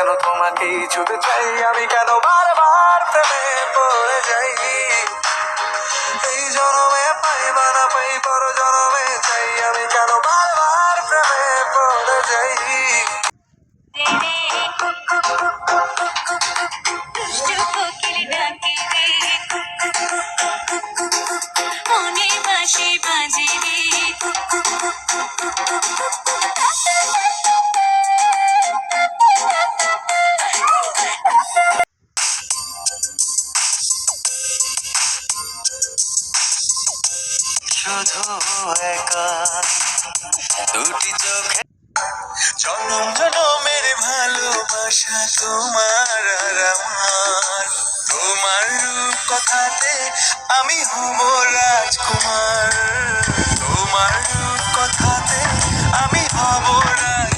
কেন তোমাকেই ছুতে চাই আমি, কেন বারবার প্রেমে পড়ে যাই। এই জনমে পাই বা না পাই, পর জনমে চাই আমি, কেন বারবার প্রেমে পড়ে যাই। শুধু একা দুটি চোখে জনম জনমের ভালোবাসা তোমার আর আমার। তোমার রূপ কথাতে আমি হব রাজকুমার, তোমার রূপ কথাতে আমি হব রাজকুমার।